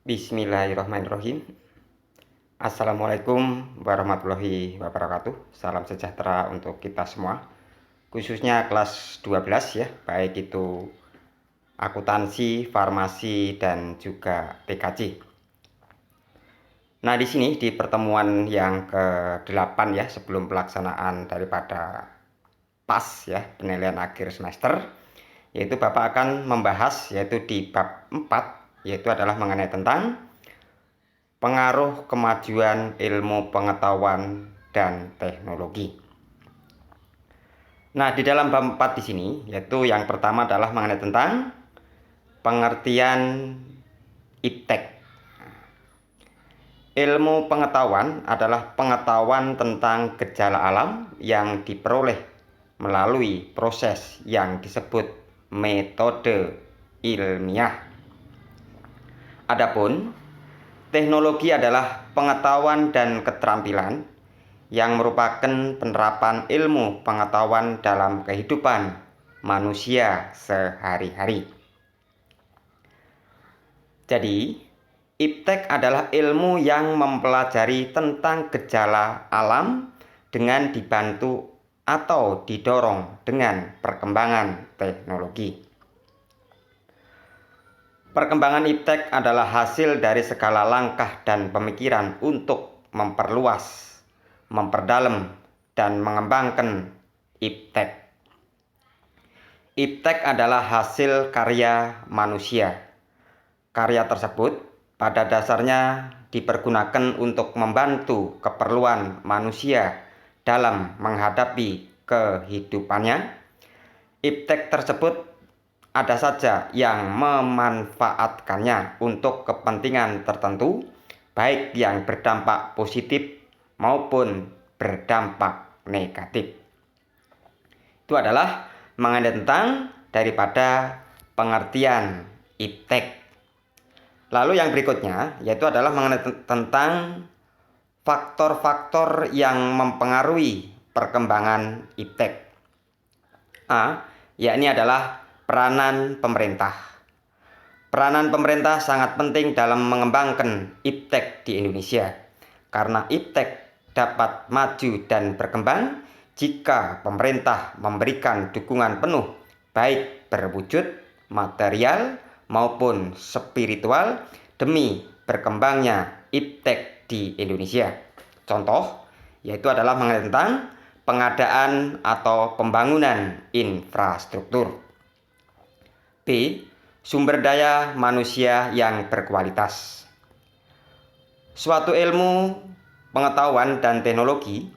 Bismillahirrahmanirrahim. Assalamualaikum warahmatullahi wabarakatuh. Salam sejahtera untuk kita semua, khususnya kelas 12 ya, baik itu akuntansi, farmasi, dan juga TKJ. Nah, di sini di pertemuan yang ke-8 ya, sebelum pelaksanaan daripada PAS ya, penilaian akhir semester, yaitu Bapak akan membahas yaitu di bab 4, yaitu adalah mengenai tentang pengaruh kemajuan ilmu pengetahuan dan teknologi. Nah, di dalam bab 4 di sini, yaitu yang pertama adalah mengenai tentang pengertian iptek. Ilmu pengetahuan adalah pengetahuan tentang gejala alam yang diperoleh melalui proses yang disebut metode ilmiah. Adapun teknologi adalah pengetahuan dan keterampilan yang merupakan penerapan ilmu pengetahuan dalam kehidupan manusia sehari-hari. Jadi, iptek adalah ilmu yang mempelajari tentang gejala alam dengan dibantu atau didorong dengan perkembangan teknologi. Perkembangan iptek adalah hasil dari segala langkah dan pemikiran untuk memperluas, memperdalam, dan mengembangkan iptek. Iptek adalah hasil karya manusia. Karya tersebut pada dasarnya dipergunakan untuk membantu keperluan manusia dalam menghadapi kehidupannya. Iptek tersebut ada saja yang memanfaatkannya untuk kepentingan tertentu, baik yang berdampak positif maupun berdampak negatif. Itu adalah mengenai tentang daripada pengertian iptek. Lalu yang berikutnya yaitu adalah mengenai tentang faktor-faktor yang mempengaruhi perkembangan iptek. Yakni adalah peranan pemerintah. Peranan pemerintah sangat penting dalam mengembangkan iptek di Indonesia, karena iptek dapat maju dan berkembang jika pemerintah memberikan dukungan penuh, baik berwujud material maupun spiritual, demi berkembangnya iptek di Indonesia. Contoh yaitu adalah mengenai tentang pengadaan atau pembangunan infrastruktur. B. Sumber daya manusia yang berkualitas. Suatu ilmu pengetahuan dan teknologi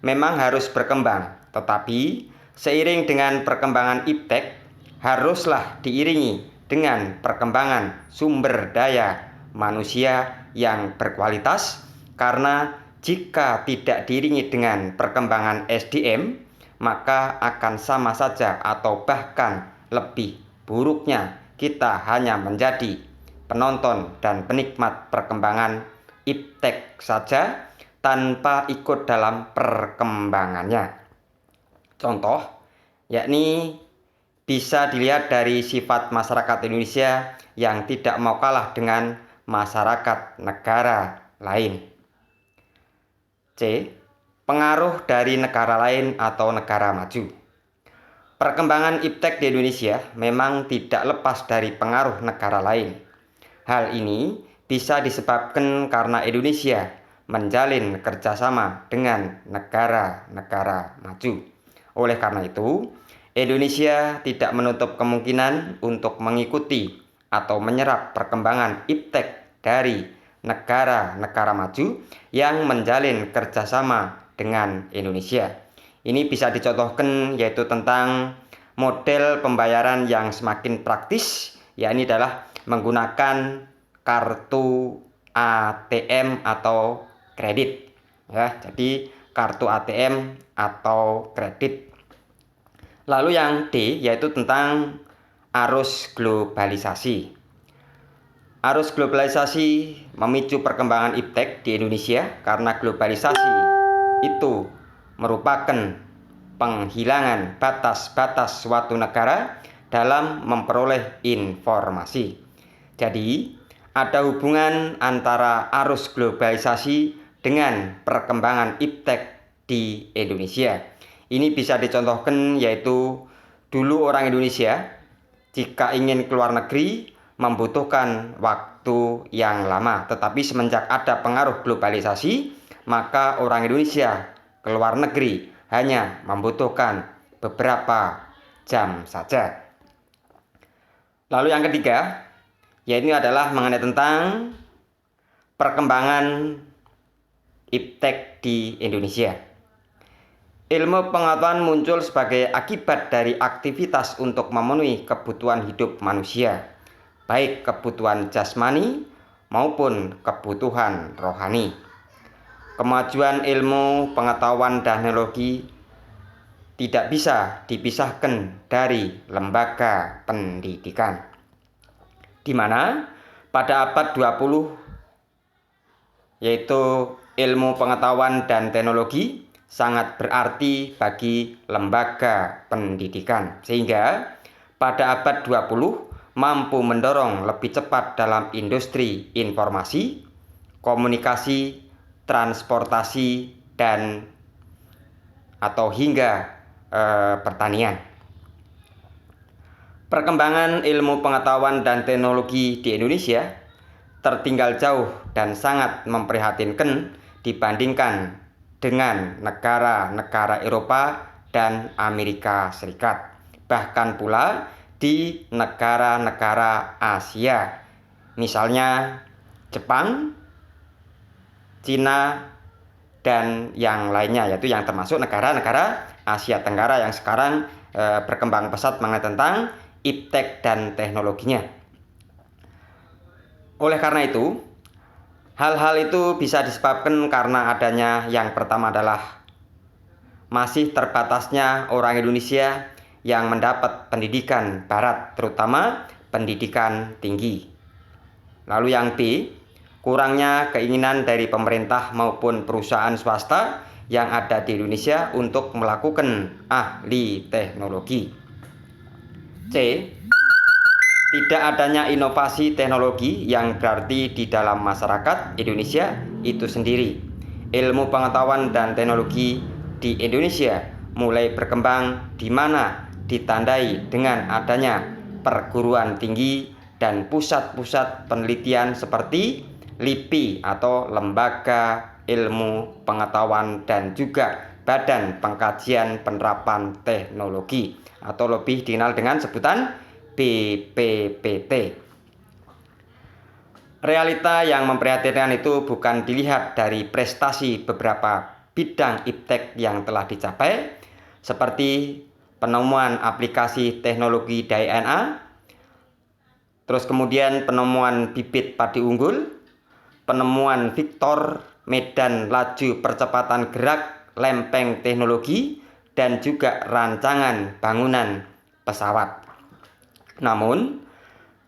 memang harus berkembang, tetapi seiring dengan perkembangan iptek haruslah diiringi dengan perkembangan sumber daya manusia yang berkualitas, karena jika tidak diiringi dengan perkembangan SDM, maka akan sama saja atau bahkan lebih buruknya kita hanya menjadi penonton dan penikmat perkembangan iptek saja tanpa ikut dalam perkembangannya. Contoh yakni bisa dilihat dari sifat masyarakat Indonesia yang tidak mau kalah dengan masyarakat negara lain. C. Pengaruh dari negara lain atau negara maju. Perkembangan iptek di Indonesia memang tidak lepas dari pengaruh negara lain. Hal ini bisa disebabkan karena Indonesia menjalin kerjasama dengan negara-negara maju. Oleh karena itu, Indonesia tidak menutup kemungkinan untuk mengikuti atau menyerap perkembangan iptek dari negara-negara maju yang menjalin kerjasama dengan Indonesia. Ini bisa dicontohkan yaitu tentang model pembayaran yang semakin praktis, yakni adalah menggunakan kartu ATM atau kredit. Ya, jadi kartu ATM atau kredit. Lalu yang D yaitu tentang arus globalisasi. Arus globalisasi memicu perkembangan iptek di Indonesia karena globalisasi itu merupakan penghilangan batas-batas suatu negara dalam memperoleh informasi. Jadi, ada hubungan antara arus globalisasi dengan perkembangan iptek di Indonesia. Ini bisa dicontohkan yaitu dulu orang Indonesia jika ingin keluar negeri membutuhkan waktu yang lama, tetapi semenjak ada pengaruh globalisasi, maka orang Indonesia keluar negeri hanya membutuhkan beberapa jam saja. Lalu yang ketiga, yaitu adalah mengenai tentang perkembangan iptek di Indonesia. Ilmu pengetahuan muncul sebagai akibat dari aktivitas untuk memenuhi kebutuhan hidup manusia, baik kebutuhan jasmani maupun kebutuhan rohani. Kemajuan ilmu pengetahuan dan teknologi tidak bisa dipisahkan dari lembaga pendidikan, di mana pada abad 20 yaitu ilmu pengetahuan dan teknologi sangat berarti bagi lembaga pendidikan, sehingga pada abad 20 mampu mendorong lebih cepat dalam industri informasi, komunikasi, transportasi, dan atau hingga pertanian. Perkembangan ilmu pengetahuan dan teknologi di Indonesia tertinggal jauh dan sangat memprihatinkan dibandingkan dengan negara-negara Eropa dan Amerika Serikat, bahkan pula di negara-negara Asia, misalnya Jepang, Cina, dan yang lainnya, yaitu yang termasuk negara-negara Asia Tenggara yang sekarang berkembang pesat mengenai tentang iptek dan teknologinya. Oleh karena itu, hal-hal itu bisa disebabkan karena adanya yang pertama adalah masih terbatasnya orang Indonesia yang mendapat pendidikan barat, terutama pendidikan tinggi. Lalu yang B, kurangnya keinginan dari pemerintah maupun perusahaan swasta yang ada di Indonesia untuk melakukan ahli teknologi. C, tidak adanya inovasi teknologi yang berarti di dalam masyarakat Indonesia itu sendiri. Ilmu pengetahuan dan teknologi di Indonesia mulai berkembang di mana ditandai dengan adanya perguruan tinggi dan pusat-pusat penelitian seperti LIPI atau Lembaga Ilmu Pengetahuan dan juga Badan Pengkajian Penerapan Teknologi atau lebih dikenal dengan sebutan BPPT. Realita yang memprihatinkan itu bukan dilihat dari prestasi beberapa bidang iptek yang telah dicapai, seperti penemuan aplikasi teknologi DNA, terus kemudian penemuan bibit padi unggul, penemuan Victor medan laju percepatan gerak lempeng teknologi, dan juga rancangan bangunan pesawat. Namun,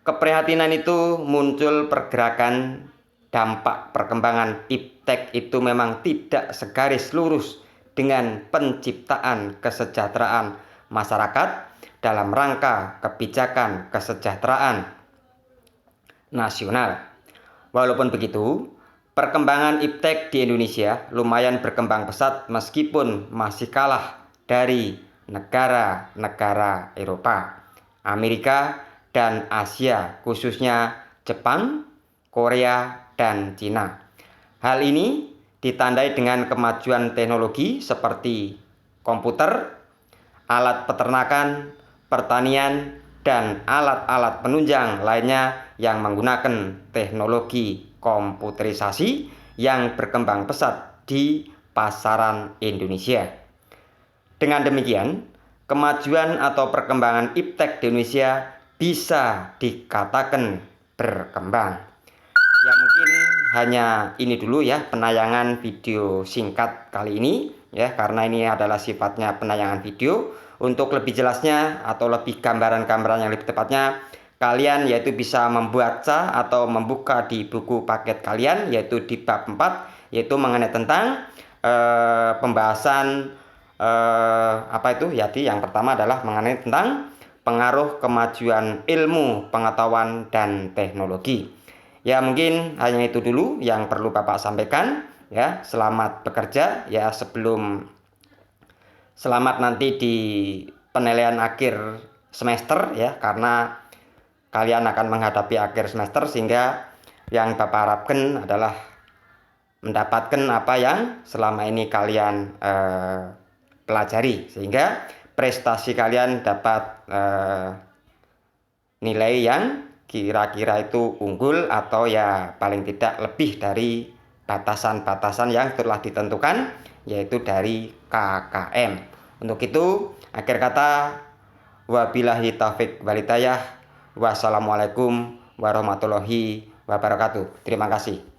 keprihatinan itu muncul pergerakan dampak perkembangan iptek itu memang tidak segaris lurus dengan penciptaan kesejahteraan masyarakat dalam rangka kebijakan kesejahteraan nasional. Walaupun begitu, perkembangan iptek di Indonesia lumayan berkembang pesat meskipun masih kalah dari negara-negara Eropa, Amerika, dan Asia, khususnya Jepang, Korea, dan Cina. Hal ini ditandai dengan kemajuan teknologi seperti komputer, alat peternakan, pertanian, dan alat-alat penunjang lainnya yang menggunakan teknologi komputerisasi yang berkembang pesat di pasaran Indonesia. Dengan demikian, kemajuan atau perkembangan iptek di Indonesia bisa dikatakan berkembang. Ya, mungkin hanya ini dulu ya penayangan video singkat kali ini ya, karena ini adalah sifatnya penayangan video. Untuk lebih jelasnya atau lebih gambaran-gambaran yang lebih tepatnya, kalian yaitu bisa membaca atau membuka di buku paket kalian, yaitu di bab 4, yaitu mengenai tentang pembahasan yang pertama adalah mengenai tentang pengaruh kemajuan ilmu pengetahuan dan teknologi. Ya, mungkin hanya itu dulu yang perlu Bapak sampaikan ya. Selamat bekerja ya, selamat nanti di penilaian akhir semester ya, karena kalian akan menghadapi akhir semester, sehingga yang Bapak harapkan adalah mendapatkan apa yang selama ini kalian pelajari, sehingga prestasi kalian dapat nilai yang kira-kira itu unggul, atau ya paling tidak lebih dari batasan-batasan yang telah ditentukan, yaitu dari KKM. Untuk itu, akhir kata, wabillahi taufik walhidayah. Wassalamualaikum warahmatullahi wabarakatuh. Terima kasih.